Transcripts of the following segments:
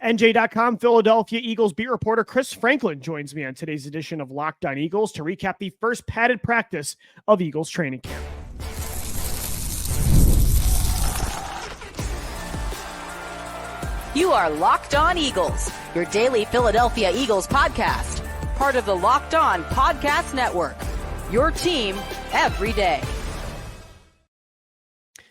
NJ.com Philadelphia Eagles beat reporter Chris Franklin joins me on today's edition of Locked On Eagles to recap the first padded practice of Eagles training camp. You are Locked On Eagles, your daily Philadelphia Eagles podcast, part of the Locked On Podcast Network, your team every day.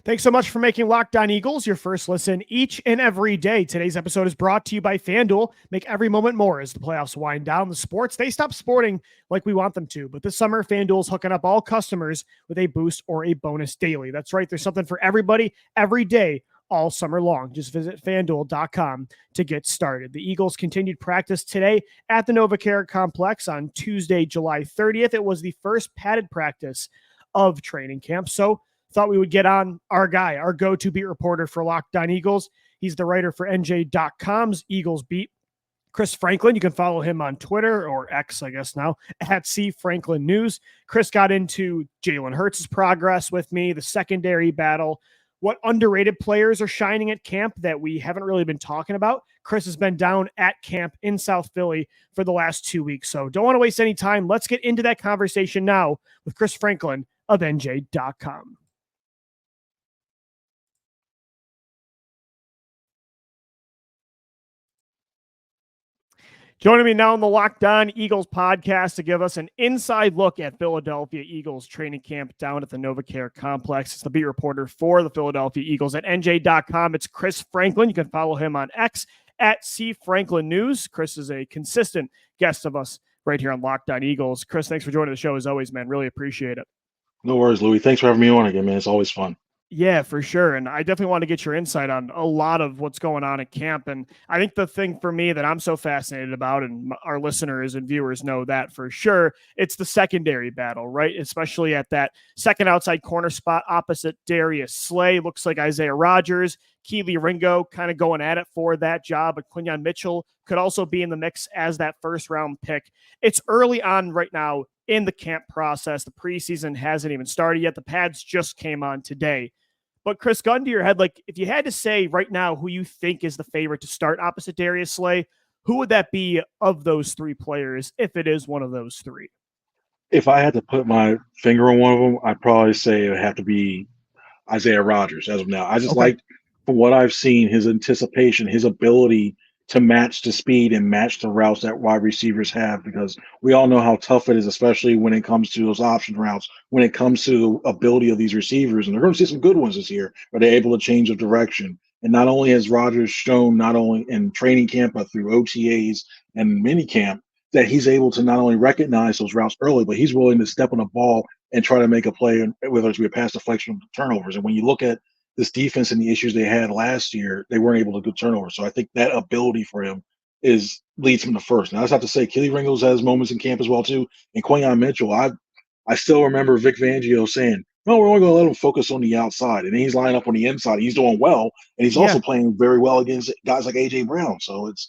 Thanks so much for making Locked On Eagles your first listen each and every day. Today's episode is brought to you by FanDuel. Make every moment more as the playoffs wind down. The sports, they stop sporting like we want them to. But this summer, FanDuel's hooking up all customers with a boost or a bonus daily. That's right. There's something for everybody every day all summer long. Just visit FanDuel.com to get started. The Eagles continued practice today at the NovaCare Complex on Tuesday, July 30th. It was the first padded practice of training camp. So thought we would get on our guy, our go-to beat reporter for Locked On Eagles. He's the writer for NJ.com's Eagles Beat, Chris Franklin. You can follow him on Twitter, or X, I guess now, at C Franklin News. Chris got into Jaylen Hurts' progress with me, the secondary battle, what underrated players are shining at camp that we haven't really been talking about. Chris has been down at camp in South Philly for the last 2 weeks, so don't want to waste any time. Let's get into that conversation now with Chris Franklin of NJ.com. Joining me now on the Locked On Eagles podcast to give us an inside look at Philadelphia Eagles training camp down at the NovaCare Complex. It's the beat reporter for the Philadelphia Eagles at NJ.com. It's Chris Franklin. You can follow him on X at C Franklin News. Chris is a consistent guest of us right here on Locked On Eagles. Chris, thanks for joining the show as always, man. Really appreciate it. No worries, Louis. Thanks for having me on again, man. It's always fun. Yeah, for sure. And I definitely want to get your insight on a lot of what's going on at camp. And I think the thing for me that I'm so fascinated about, and our listeners and viewers know that for sure, it's the secondary battle, right? Especially at that second outside corner spot opposite Darius Slay. Looks like Isaiah Rodgers, Kelee, Ringo kind of going at it for that job. But Quinyon Mitchell could also be in the mix as that first round pick. It's early on right now in the camp process. The preseason hasn't even started yet. The pads just came on today. But Chris, gun to your head, like if you had to say right now who you think is the favorite to start opposite Darius Slay, who would that be of those three players if it is one of those three? If I had to put my finger on one of them, I'd probably say it would have to be Isaiah Rodgers as of now. I just like, from what I've seen, his anticipation, his ability to match the speed and match the routes that wide receivers have, because we all know how tough it is, especially when it comes to those option routes, when it comes to the ability of these receivers. And they're going to see some good ones this year, but they're able to change of direction. And not only has Rodgers shown, not only in training camp, but through OTAs and mini camp, that he's able to not only recognize those routes early, but he's willing to step on the ball and try to make a play, whether it's be a pass deflection or turnovers. And when you look at this defense and the issues they had last year, they weren't able to do turnovers. So I think that ability for him leads him to first. Now, I just have to say, Kelee Ringo's has moments in camp as well, too. And Quinyon Mitchell, I still remember Vic Fangio saying, no, we're only going to let him focus on the outside. And then he's lining up on the inside. He's doing well. And he's also playing very well against guys like A.J. Brown. So it's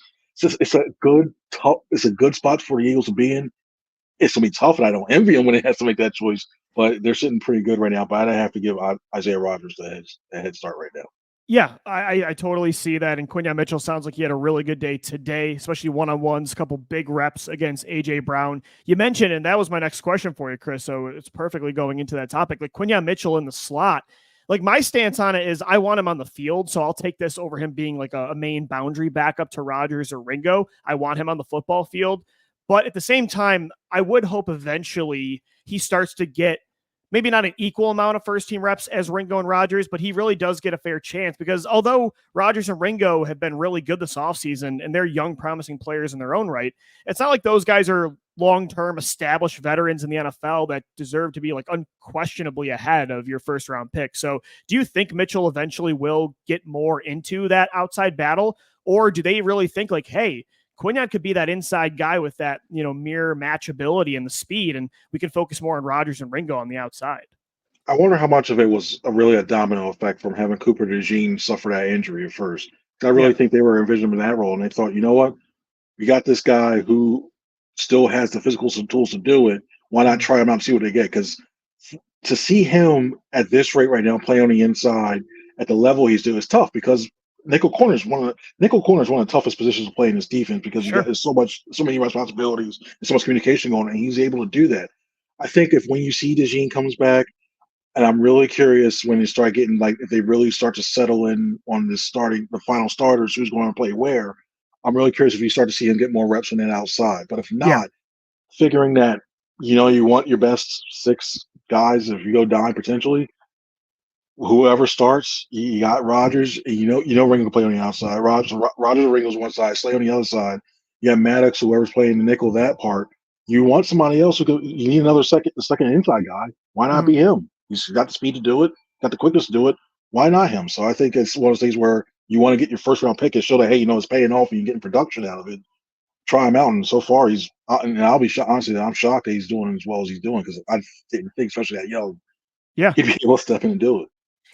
a good spot for the Eagles to be in. It's going to be tough, and I don't envy him when he has to make that choice. But they're sitting pretty good right now. But I have to give Isaiah Rodgers the head start right now. Yeah, I totally see that. And Quinyon Mitchell sounds like he had a really good day today, especially one-on-ones, a couple big reps against A.J. Brown. You mentioned, and that was my next question for you, Chris, so it's perfectly going into that topic. Like Quinyon Mitchell in the slot, like my stance on it is I want him on the field, so I'll take this over him being like a main boundary backup to Rodgers or Ringo. I want him on the football field. But at the same time, I would hope eventually he starts to get maybe not an equal amount of first-team reps as Ringo and Rodgers, but he really does get a fair chance because although Rodgers and Ringo have been really good this offseason and they're young, promising players in their own right, it's not like those guys are long-term established veterans in the NFL that deserve to be like unquestionably ahead of your first-round pick. So do you think Mitchell eventually will get more into that outside battle, or do they really think like, hey, Quinyon could be that inside guy with that, mirror matchability and the speed, and we can focus more on Rodgers and Ringo on the outside? I wonder how much of it was really a domino effect from having Cooper DeJean suffer that injury at first. I really think they were envisioning him in that role, and they thought, you know what? We got this guy who still has the physical tools to do it. Why not try him out and see what they get? Because to see him at this rate right now play on the inside at the level he's doing is tough because nickel corner is one of the toughest positions to play in this defense because you Sure. got so many responsibilities and so much communication going on, and he's able to do that. I think when you see DeJean comes back, and I'm really curious when they start getting if they really start to settle in on the final starters, who's going to play where. I'm really curious if you start to see him get more reps on that outside. But if Yeah. not, figuring that you want your best 6 guys if you go down potentially. Whoever starts, you got Rodgers. Ringo can play on the outside. Rodgers and Ringo's one side, Slay on the other side. You have Maddox, whoever's playing the nickel that part. You want somebody else you need another second inside guy. Why not be him? He's got the speed to do it, got the quickness to do it. Why not him? So I think it's one of those things where you want to get your first round pick and show that, hey, it's paying off and you're getting production out of it. Try him out. And so far, and I'll be honestly, I'm shocked that he's doing as well as he's doing because I didn't think, especially that young, he'd be able to step in and do it.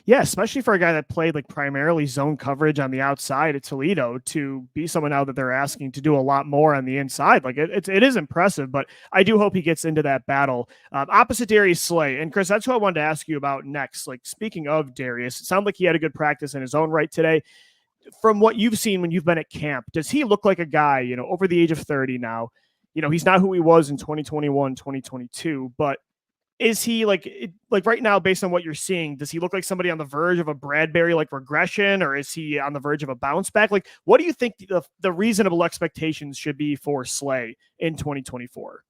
Yeah, especially for a guy that played primarily zone coverage on the outside at Toledo to be someone now that they're asking to do a lot more on the inside. It is impressive, but I do hope he gets into that battle opposite Darius Slay. And Chris, that's what I wanted to ask you about next. Speaking of Darius, it sounded like he had a good practice in his own right today. From what you've seen when you've been at camp, does he look like a guy, over the age of 30 now? He's not who he was in 2021, 2022, but is he right now, based on what you're seeing, does he look like somebody on the verge of a Bradbury regression, or is he on the verge of a bounce back? What do you think the reasonable expectations should be for Slay in 2024?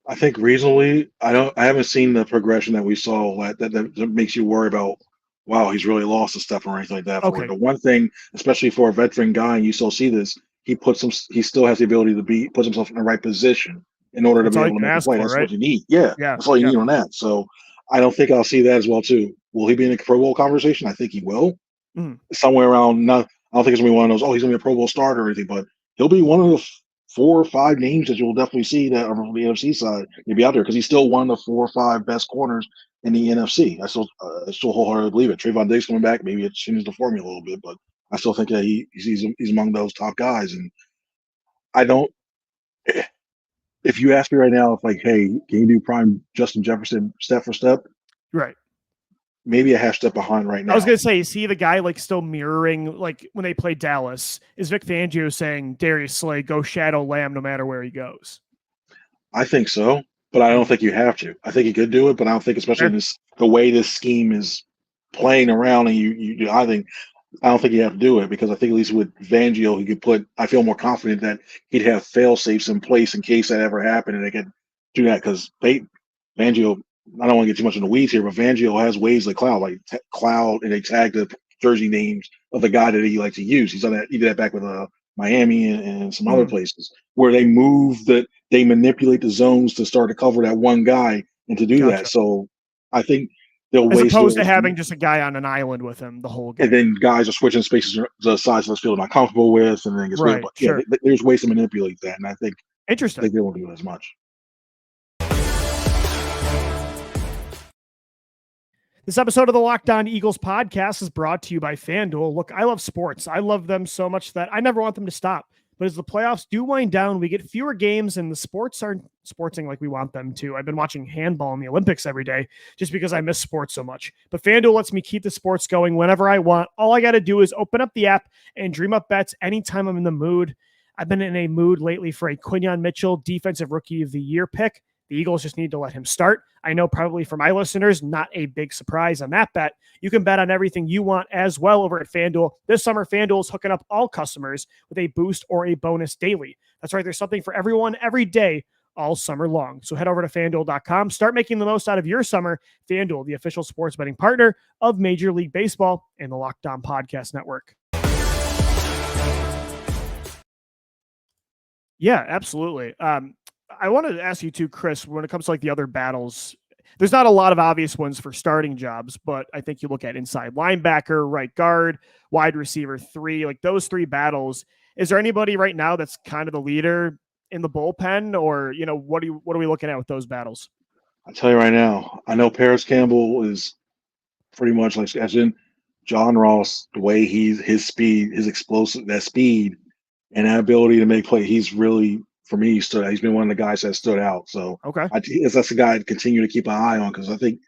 I think reasonably, I haven't seen the progression that we saw that makes you worry about, wow, he's really lost a step or anything like that. Okay. The one thing, especially for a veteran guy, and you still see this, he still has the ability to puts himself in the right position in order to be able to make a play. That's what you need. Yeah, that's all you need on that. So I don't think I'll see that as well too. Will he be in the Pro Bowl conversation? I think he will. Somewhere around. I don't think it's gonna be one of those. Oh, he's gonna be a Pro Bowl starter or anything, but he'll be one of the 4 or 5 names that you'll definitely see that are from the NFC side. He'll be out there because he's still one of the 4 or 5 best corners in the NFC. I still wholeheartedly believe it. Trayvon Diggs coming back, maybe it changes the formula a little bit, but I still think that he's among those top guys. And I don't. If you ask me right now, hey, can you do prime Justin Jefferson step for step? Right. Maybe a half step behind right now. I was going to say, is he the guy still mirroring when they play Dallas? Is Vic Fangio saying Darius Slay, go shadow Lamb no matter where he goes? I think so, but I don't think you have to. I think he could do it, but I don't think, especially in the way this scheme is playing around, and I don't think you have to do it because I think at least with Fangio, he could I feel more confident that he'd have fail safes in place in case that ever happened, and they could do that because Fangio. I don't want to get too much in the weeds here, but Fangio has ways like Cloud, and they tag the jersey names of the guy that he likes to use. He did that back with Miami and some other places where they they manipulate the zones to start to cover that one guy and to do that. So I think they'll as opposed to having just a guy on an island with him the whole game. And then guys are switching spaces the sides of the field not comfortable with, and then weird. But there's ways to manipulate that, and I think they won't do it as much. This episode of the Locked On Eagles podcast is brought to you by FanDuel. Look, I love sports. I love them so much that I never want them to stop. But as the playoffs do wind down, we get fewer games and the sports aren't sportsing like we want them to. I've been watching handball in the Olympics every day just because I miss sports so much. But FanDuel lets me keep the sports going whenever I want. All I got to do is open up the app and dream up bets anytime I'm in the mood. I've been in a mood lately for a Quinyon Mitchell Defensive Rookie of the Year pick. The Eagles just need to let him start. I know probably for my listeners, not a big surprise on that bet. You can bet on everything you want as well over at FanDuel. This summer, FanDuel is hooking up all customers with a boost or a bonus daily. That's right. There's something for everyone every day all summer long. So head over to FanDuel.com. Start making the most out of your summer. FanDuel, the official sports betting partner of Major League Baseball and the Locked On Podcast Network. Yeah, absolutely. I wanted to ask you too, Chris, when it comes to the other battles, there's not a lot of obvious ones for starting jobs, but I think you look at inside linebacker, right guard, wide receiver 3, those 3 battles. Is there anybody right now that's kind of the leader in the bullpen, or, what are we looking at with those battles? I'll tell you right now, I know Paris Campbell is pretty much as in John Ross, the way his speed, his explosive, that speed and that ability to make play, he's really, for me, he's been one of the guys that stood out. So okay, that's the guy to continue to keep an eye on because I think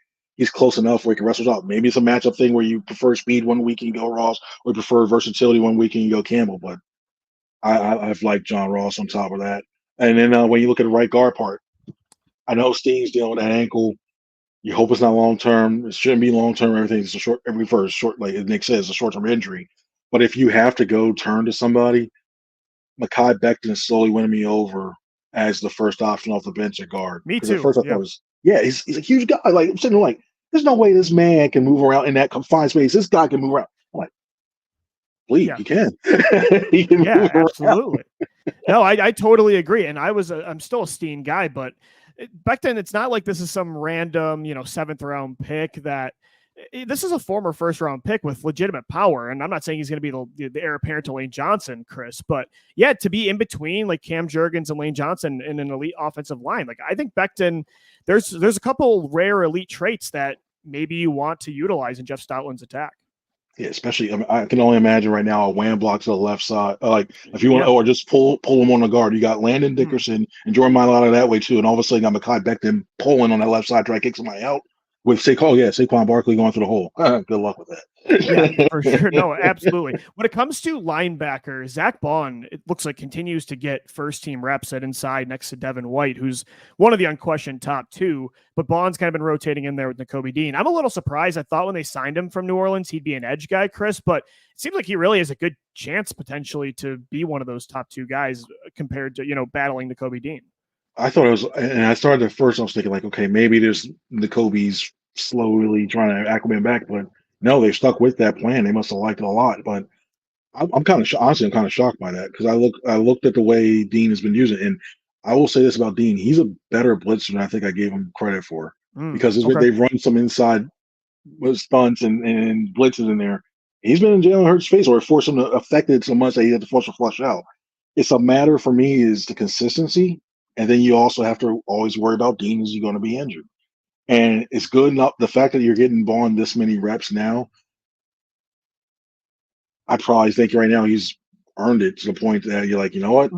he's close enough where he can wrestle out. Maybe it's a matchup thing where you prefer speed one week and you go Ross, or you prefer versatility one week and you go Campbell. But I've liked John Ross on top of that. And then when you look at the right guard part, I know Sting's dealing with that ankle. You hope it's not long term. It shouldn't be long term. Everything's a short. Every first short, like Nick says, a short term injury. But if you have to go turn to somebody, Mekhi Becton is slowly winning me over as the first option off the bench at guard. Me Because at too. first I thought he's a huge guy. Like I'm sitting there like, there's no way this man can move around in that confined space. This guy can move around. I'm like, please, he can. He can move absolutely. No, I totally agree. And I'm still a Steen guy, but Becton, it's not like this is some random, 7th round pick this is a former 1st round pick with legitimate power. And I'm not saying he's going to be the heir apparent to Lane Johnson, Chris, but to be in between like Cam Jurgens and Lane Johnson in an elite offensive line. Like I think Becton, there's a couple rare elite traits that maybe you want to utilize in Jeff Stoutland's attack. Yeah, especially I can only imagine right now a wham block to the left side. Like if you want, or just pull him on the guard. You got Landon Dickerson and Jordan Mailata that way too, and all of a sudden you got Mekhi Becton pulling on that left side, try to kick somebody out with Saquon Barkley going through the hole. Good luck with that. Yeah, for sure. No, absolutely. When it comes to linebacker, Zach Bond, it looks like continues to get first team reps at inside next to Devin White, who's one of the unquestioned top 2, but Bond's kind of been rotating in there with Nakobe Dean. I'm a little surprised. I thought when they signed him from New Orleans, he'd be an edge guy, Chris, but it seems like he really has a good chance potentially to be one of those top 2 guys compared to, battling Nakobe Dean. I thought it was, and I started at first, I was thinking like, okay, maybe there's Nakobe's slowly trying to acclimate back, but no, they stuck with that plan. They must have liked it a lot. But I'm kind of honestly, I'm kind of shocked by that because I looked at the way Dean has been using, and I will say this about Dean: he's a better blitzer than I think I gave him credit for because they've run some inside stunts and blitzes in there. He's been in Jaylen Hurts' face or forced him to affect it so much that he had to force a flush out. It's a matter for me is the consistency, and then you also have to always worry about Dean, is he going to be injured? And it's good enough. The fact that you're getting Bond this many reps now, I probably think right now he's earned it to the point that you're like, you know what?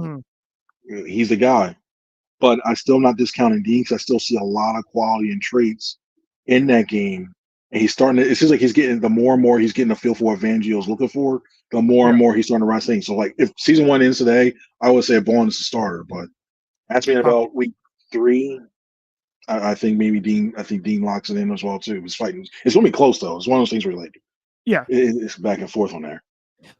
He's the guy. But I'm still not discounting Dean because I still see a lot of quality and traits in that game. And he's starting to, it seems like he's getting, the more and more he's getting a feel for what Fangio's looking for, the more and more he's starting to rise things. So, like, if season 1 ends today, I would say Bond is the starter. But that's been about week 3. I think maybe Dean locks it in as well too. It's fighting. It's gonna be close though. It's one of those things where like, it's back and forth on there.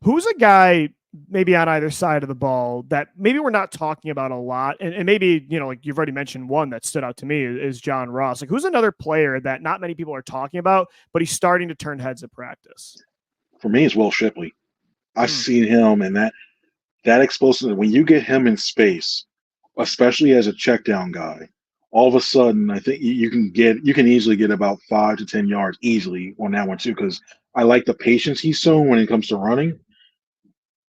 Who's a guy maybe on either side of the ball that maybe we're not talking about a lot, and maybe like you've already mentioned one that stood out to me is John Ross. Like who's another player that not many people are talking about, but he's starting to turn heads at practice? For me, it's Will Shipley. I've seen him and that explosive. When you get him in space, especially as a check down guy. All of a sudden, I think you can easily get about 5 to 10 yards easily on that one too. Because I like the patience he's shown when it comes to running.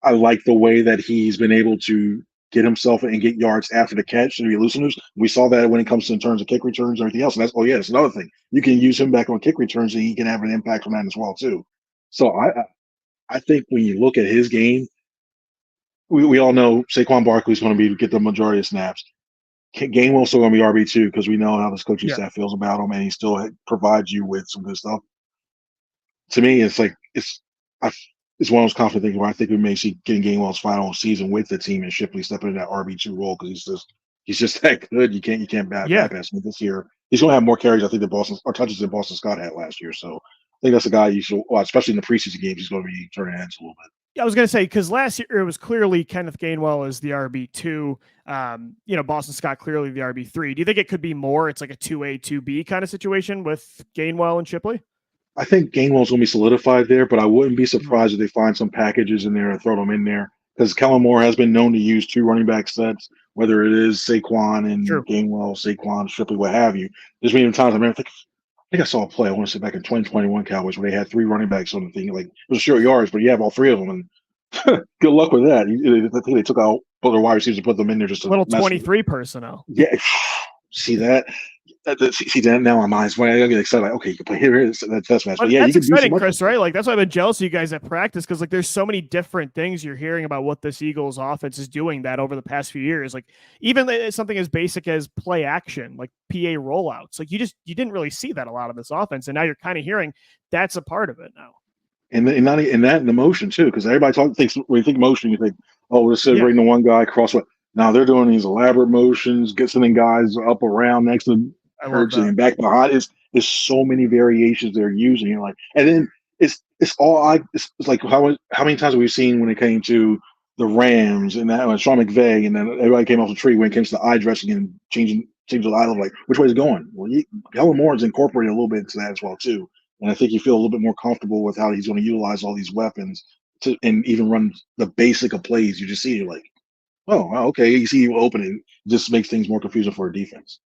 I like the way that he's been able to get himself and get yards after the catch to be looseners. We saw that when it comes to in terms of kick returns and everything else. And that's another thing. You can use him back on kick returns and he can have an impact on that as well too. So I think when you look at his game, we all know Saquon Barkley's going to get the majority of snaps. Gainwell's still going to be RB2 because we know how this coaching staff feels about him, and he still provides you with some good stuff. To me, it's like it's one of those confident things where I think we may see getting Gainwell's final season with the team and Shipley stepping in that RB2 role because he's just that good. You can't bypass him this year. He's going to have more carries, I think, than touches than Boston Scott had last year. So I think that's a guy you should, especially in the preseason games, he's going to be turning heads a little bit. Yeah, I was going to say, because last year it was clearly Kenneth Gainwell as the RB2. Boston Scott clearly the RB3. Do you think it could be more? It's like a 2A, 2B kind of situation with Gainwell and Shipley? I think Gainwell's going to be solidified there, but I wouldn't be surprised if they find some packages in there and throw them in there because Kellen Moore has been known to use 2 running back sets, whether it is Saquon and Gainwell, Saquon, Shipley, what have you. There's been times I think I saw a play, I want to say back in 2021 Cowboys, where they had 3 running backs on the thing. Like, it was short yards, but you have all 3 of them. And good luck with that. I think they took out both their wide receivers and put them in there just to little 23 personnel. Yeah. See that? See, now my mind's when I get excited, like, okay, you can play here, that test match. But yeah, that's you can exciting, do so Chris, right? Like, that's why I've been jealous of you guys at practice, because like there's so many different things you're hearing about what this Eagles offense is doing that over the past few years. Like, even something as basic as play action, like PA rollouts. Like, you didn't really see that a lot of this offense, and now you're kind of hearing that's a part of it now. And not in that in the motion too, because everybody thinks when you think motion, you think, oh, we're just bring the one guy across. Now they're doing these elaborate motions, sending guys up around next to Hurts and back behind. There's so many variations they're using. You're like, and then it's like how many times have we seen when it came to the Rams and that Sean McVay, and then everybody came off the tree when it came to the eye dressing and changing the eye level, like which way is it going? Well, Helen Moore's incorporated a little bit into that as well too. And I think you feel a little bit more comfortable with how he's going to utilize all these weapons and even run the basic of plays. You just see it like, oh, okay, you see you open it. Just makes things more confusing for a defense.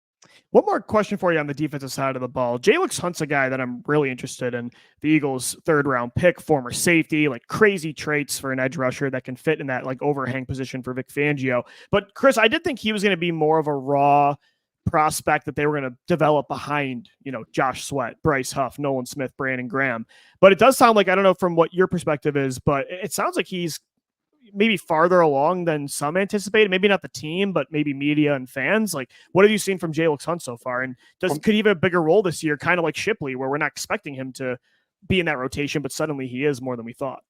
One more question for you on the defensive side of the ball. Jaylen Hunt's a guy that I'm really interested in. The Eagles' third-round pick, former safety, like crazy traits for an edge rusher that can fit in that like overhang position for Vic Fangio. But Chris, I did think he was going to be more of a raw prospect that they were going to develop behind, Josh Sweat, Bryce Huff, Nolan Smith, Brandon Graham. But it does sound like, I don't know from what your perspective is, but it sounds like he's maybe farther along than some anticipated. Maybe not the team, but maybe media and fans. Like, what have you seen from Jaylen Hunt so far? And could he have a bigger role this year, kind of like Shipley, where we're not expecting him to be in that rotation, but suddenly he is more than we thought?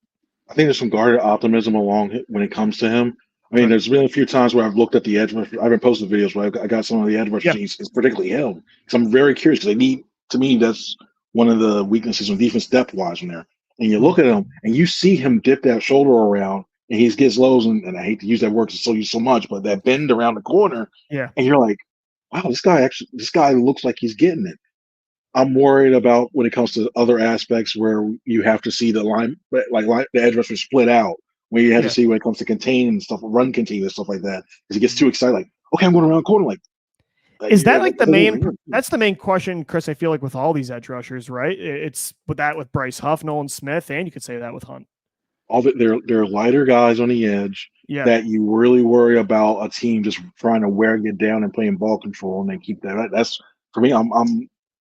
I think there's some guarded optimism along when it comes to him. I mean, there's been a few times where I've looked at the edge rush. I've been posting videos where I got some of the edge rush teams, it's particularly him. Because I'm very curious, because to me, that's one of the weaknesses on defense depth-wise in there. And you look at him, and you see him dip that shoulder around, and he gets lows, and I hate to use that word so much, but that bend around the corner, and you're like, wow, this guy looks like he's getting it. I'm worried about when it comes to other aspects where you have to see the line, like the edge rusher split out. Where you have to see when it comes to contain and stuff, run contain and stuff like that, because he gets too excited. Like, okay, I'm going around the corner. Like, is that like the main? That's the main question, Chris. I feel like with all these edge rushers, right? It's with Bryce Huff, Nolan Smith, and you could say that with Hunt. All that they're lighter guys on the edge that you really worry about a team just trying to wear you down and playing ball control, and they keep that. That's for me. I'm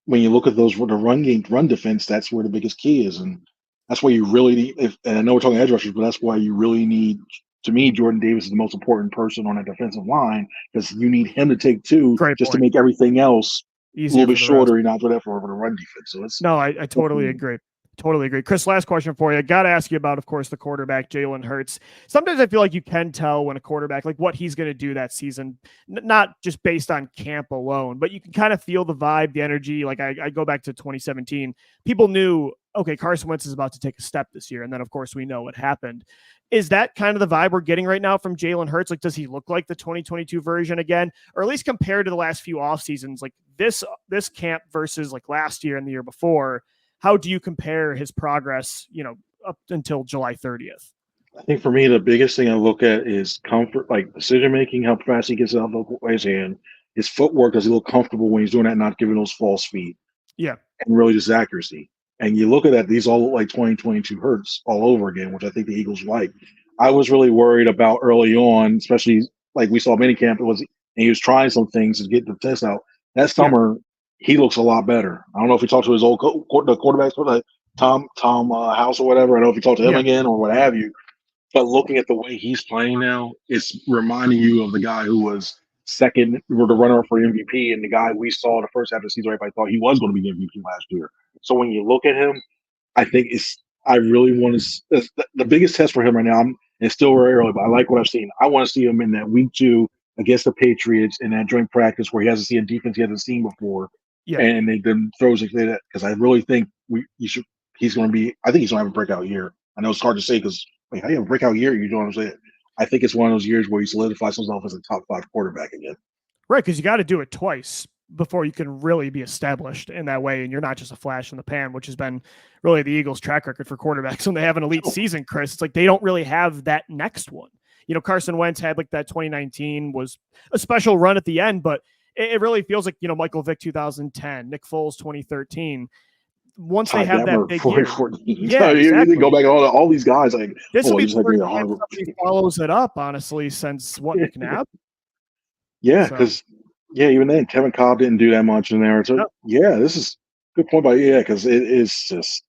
when you look at those the run defense, that's where the biggest key is, and that's why you really need. And I know we're talking edge rushers, but that's why you really need. To me, Jordan Davis is the most important person on that defensive line, because you need him to take two to make everything else easier, a little bit shorter. You're not for the run defense. So it's I totally agree. Totally agree. Chris, last question for you. I got to ask you about, of course, the quarterback, Jaylen Hurts. Sometimes I feel like you can tell when a quarterback, like what he's going to do that season, not just based on camp alone, but you can kind of feel the vibe, the energy. Like I go back to 2017. People knew, okay, Carson Wentz is about to take a step this year. And then, of course, we know what happened. Is that kind of the vibe we're getting right now from Jaylen Hurts? Like, does he look like the 2022 version again? Or at least compared to the last few off seasons, like this camp versus like last year and the year before, how do you compare his progress, up until July 30th? I think for me, the biggest thing I look at is comfort, like decision-making, how fast he gets it out of his hand, his footwork, does he look comfortable when he's doing that, not giving those false feet? Yeah. And really just accuracy. And you look at that, these all look like 2022 Hurts all over again, which I think the Eagles like. I was really worried about early on, especially like we saw minicamp, and he was trying some things to get the test out. That summer, he looks a lot better. I don't know if he talked to his old the quarterbacks, like Tom House or whatever. I don't know if he talked to him again or what have you. But looking at the way he's playing now, it's reminding you of the guy who was second, or the runner-up for MVP, and the guy we saw the first half of the season. Everybody thought he was going to be MVP last year. So when you look at him, I think I really want to. The biggest test for him right now. It's still very early, but I like what I've seen. I want to see him in that week 2 against the Patriots in that joint practice where he hasn't seen a defense he hasn't seen before. Yeah. And they then throws it there, because I really think he's going to be. I think he's going to have a breakout year. I know it's hard to say because how do you have a breakout year? You know what I'm saying? I think it's one of those years where he solidifies himself as a top 5 quarterback again. Right, because you got to do it twice before you can really be established in that way, and you're not just a flash in the pan, which has been really the Eagles' track record for quarterbacks when they have an elite season. Chris, it's like they don't really have that next one. Carson Wentz had like that 2019 was a special run at the end, but it really feels like, Michael Vick 2010, Nick Foles 2013. Once they have that big year, you go back to all these guys. Like this will be the first time somebody follows it up, honestly, since what, McNabb? Yeah, because Yeah, even then, Kevin Cobb didn't do that much in there. So, No. yeah, this is a good point by you. Yeah, because it is just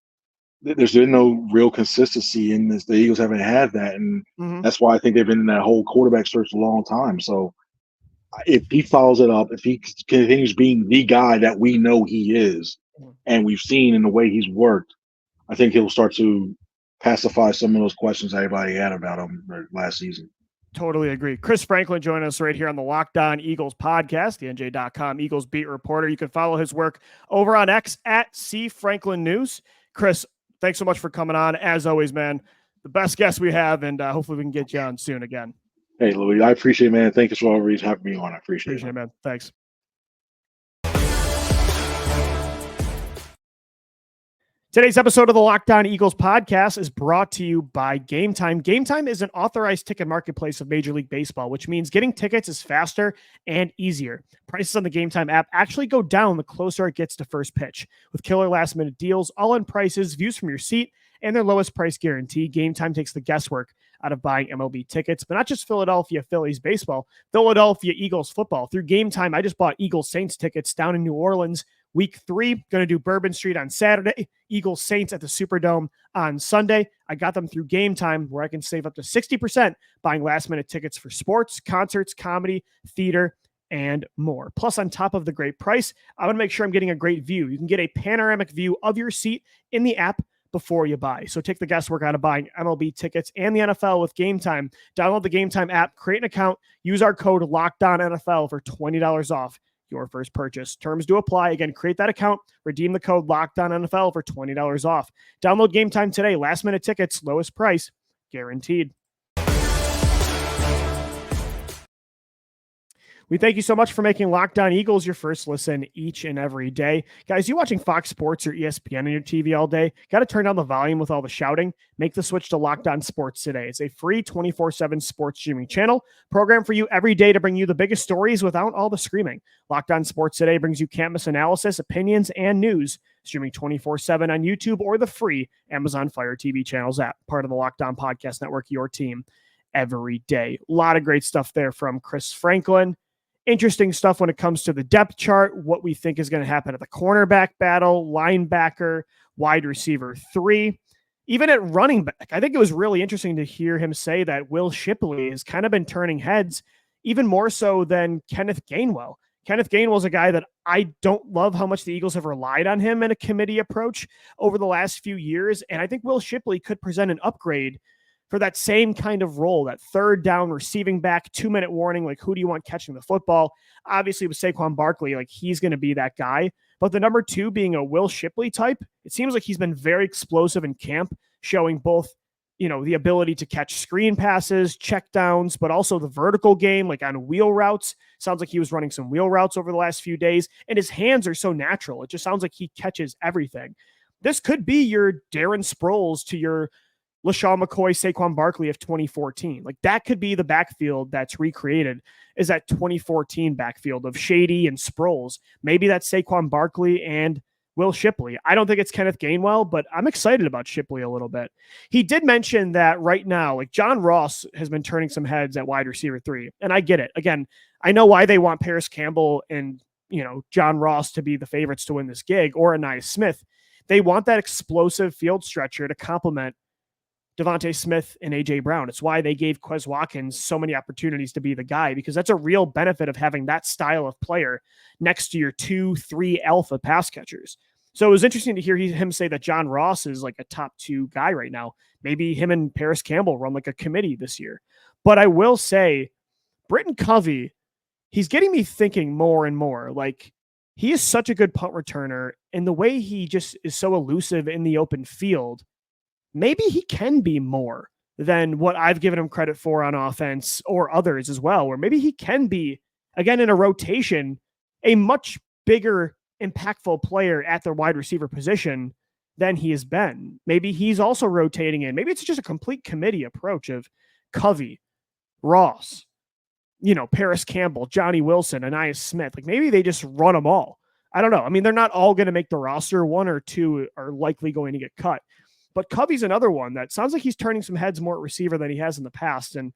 there's been no real consistency in this. The Eagles haven't had that, and Mhm. that's why I think they've been in that whole quarterback search a long time. So, if he follows it up, if he continues being the guy that we know he is, and we've seen in the way he's worked, I think he'll start to pacify some of those questions everybody had about him last season. Totally agree. Chris Franklin joining us right here on the Locked On Eagles podcast, the NJ.com Eagles beat reporter. You can follow his work over on X at @CFranklinNews. Chris, thanks so much for coming on. As always, man, the best guest we have, and hopefully we can get you on soon again. Hey, Louis, I appreciate it, man. Thank you for always having me on. I appreciate it, man. Thanks. Today's episode of the Locked On Eagles podcast is brought to you by Gametime. Gametime is an authorized ticket marketplace of Major League Baseball, which means getting tickets is faster and easier. Prices on the Gametime app actually go down the closer it gets to first pitch. With killer last-minute deals, all-in prices, views from your seat, and their lowest price guarantee, Gametime takes the guesswork out of buying MLB tickets, but not just Philadelphia Phillies baseball, Philadelphia Eagles football. Through Gametime, I just bought Eagles Saints tickets down in New Orleans. Week 3, going to do Bourbon Street on Saturday, Eagles Saints at the Superdome on Sunday. I got them through Gametime, where I can save up to 60% buying last-minute tickets for sports, concerts, comedy, theater, and more. Plus, on top of the great price, I want to make sure I'm getting a great view. You can get a panoramic view of your seat in the app before you buy. So take the guesswork out of buying MLB tickets and the NFL with Gametime. Download the Gametime app, create an account, use our code LOCKEDONNFL for $20 off your first purchase. Terms do apply. Again, create that account, redeem the code LOCKEDONNFL for $20 off. Download Gametime today. Last minute tickets, lowest price, guaranteed. We thank you so much for making Locked On Eagles your first listen each and every day. Guys, you watching Fox Sports or ESPN on your TV all day? Got to turn down the volume with all the shouting? Make the switch to Locked On Sports today. It's a free 24/7 sports streaming channel, program for you every day to bring you the biggest stories without all the screaming. Locked On Sports today brings you can't miss analysis, opinions, and news, streaming 24/7 on YouTube or the free Amazon Fire TV channels app, part of the Locked On Podcast Network, your team every day. A lot of great stuff there from Chris Franklin. Interesting stuff when it comes to the depth chart, what we think is going to happen at the cornerback battle, linebacker, wide receiver 3, even at running back. I think it was really interesting to hear him say that Will Shipley has kind of been turning heads, even more so than Kenneth Gainwell. Kenneth Gainwell is a guy that I don't love how much the Eagles have relied on him in a committee approach over the last few years, and I think Will Shipley could present an upgrade for that same kind of role, that third down receiving back, 2-minute warning, like who do you want catching the football? Obviously with Saquon Barkley, like he's going to be that guy. But the number 2 being a Will Shipley type, it seems like he's been very explosive in camp, showing both, the ability to catch screen passes, check downs, but also the vertical game, like on wheel routes. Sounds like he was running some wheel routes over the last few days, and his hands are so natural. It just sounds like he catches everything. This could be your Darren Sproles to your LaShawn McCoy, Saquon Barkley of 2014. Like that could be the backfield that's recreated, is that 2014 backfield of Shady and Sproles. Maybe that's Saquon Barkley and Will Shipley. I don't think it's Kenneth Gainwell, but I'm excited about Shipley a little bit. He did mention that right now, like John Ross has been turning some heads at wide receiver 3. And I get it. Again, I know why they want Paris Campbell and, John Ross to be the favorites to win this gig, or Anais Smith. They want that explosive field stretcher to complement Devontae Smith and A.J. Brown. It's why they gave Quez Watkins so many opportunities to be the guy, because that's a real benefit of having that style of player next to your 2-3 alpha pass catchers. So it was interesting to hear him say that John Ross is like a top 2 guy right now. Maybe him and Paris Campbell run like a committee this year. But I will say, Britton Covey, he's getting me thinking more and more. Like, he is such a good punt returner, and the way he just is so elusive in the open field, maybe he can be more than what I've given him credit for on offense, or others as well, where maybe he can be, again, in a rotation, a much bigger, impactful player at the wide receiver position than he has been. Maybe he's also rotating in. Maybe it's just a complete committee approach of Covey, Ross, Paris Campbell, Johnny Wilson, Anais Smith. Like maybe they just run them all. I don't know. I mean, they're not all going to make the roster. 1 or 2 are likely going to get cut. But Covey's another one that sounds like he's turning some heads more at receiver than he has in the past. And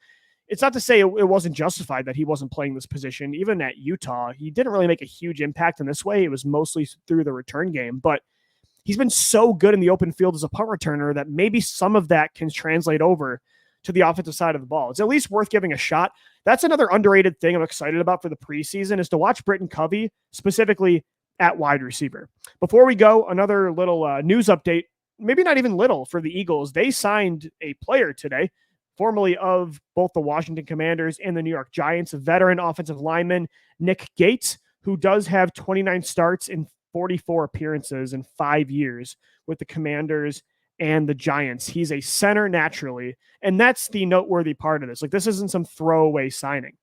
it's not to say it wasn't justified that he wasn't playing this position. Even at Utah, he didn't really make a huge impact in this way. It was mostly through the return game, but he's been so good in the open field as a punt returner that maybe some of that can translate over to the offensive side of the ball. It's at least worth giving a shot. That's another underrated thing I'm excited about for the preseason is to watch Britton Covey specifically at wide receiver. Before we go, another little news update, maybe not even little for the Eagles. They signed a player today, formerly of both the Washington Commanders and the New York Giants, a veteran offensive lineman, Nick Gates, who does have 29 starts in 44 appearances in 5 years with the Commanders and the Giants. He's a center naturally, and that's the noteworthy part of this. Like, this isn't some throwaway signing.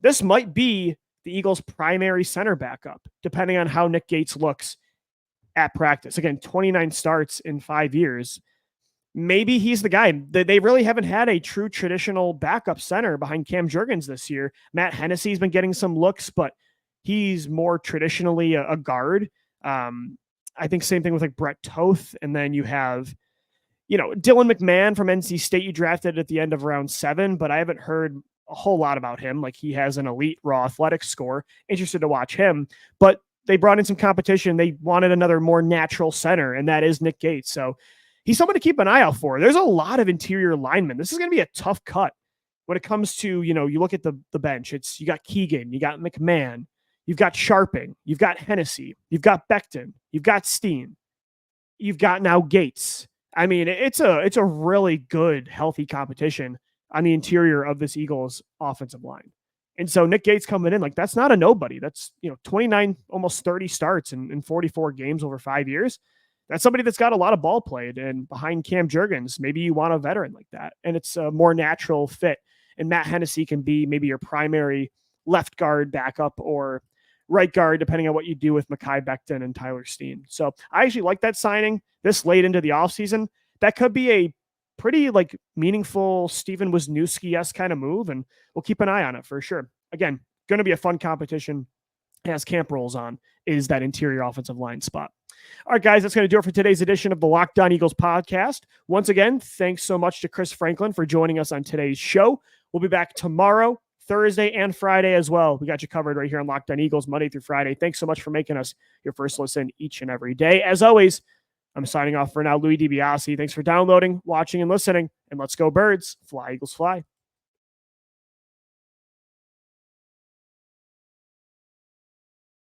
This might be the Eagles' primary center backup, depending on how Nick Gates looks at practice. Again, 29 starts in 5 years. Maybe he's the guy. They really haven't had a true traditional backup center behind Cam Jurgens this year. Matt Hennessy's been getting some looks, but he's more traditionally a guard. I think same thing with like Brett Toth. And then you have, Dylan McMahon from NC State you drafted at the end of round 7, but I haven't heard a whole lot about him. Like, he has an elite raw athletics score. Interested to watch him, but they brought in some competition. They wanted another more natural center, and that is Nick Gates. So he's someone to keep an eye out for. There's a lot of interior linemen. This is going to be a tough cut when it comes to, you look at the bench. You got Keegan, you got McMahon, you've got Sharping, you've got Hennessy, you've got Becton, you've got Steen, you've got now Gates. I mean, it's a really good, healthy competition on the interior of this Eagles offensive line. And so Nick Gates coming in, like, that's not a nobody. That's, 29, almost 30 starts in 44 games over 5 years. That's somebody that's got a lot of ball played, and behind Cam Jurgens, maybe you want a veteran like that. And it's a more natural fit. And Matt Hennessy can be maybe your primary left guard backup or right guard, depending on what you do with Mekhi Becton and Tyler Steen. So I actually like that signing this late into the offseason. That could be a pretty meaningful Steven Wisniewski-esque kind of move, and we'll keep an eye on it for sure. Again, going to be a fun competition as camp rolls on, is that interior offensive line spot. All right, guys, that's going to do it for today's edition of the Locked On Eagles podcast. Once again, thanks so much to Chris Franklin for joining us on today's show. We'll be back tomorrow, Thursday, and Friday as well. We got you covered right here on Locked On Eagles, Monday through Friday. Thanks so much for making us your first listen each and every day. As always, I'm signing off for now. Louis DiBiase. Thanks for downloading, watching, and listening. And let's go, Birds. Fly, Eagles, fly.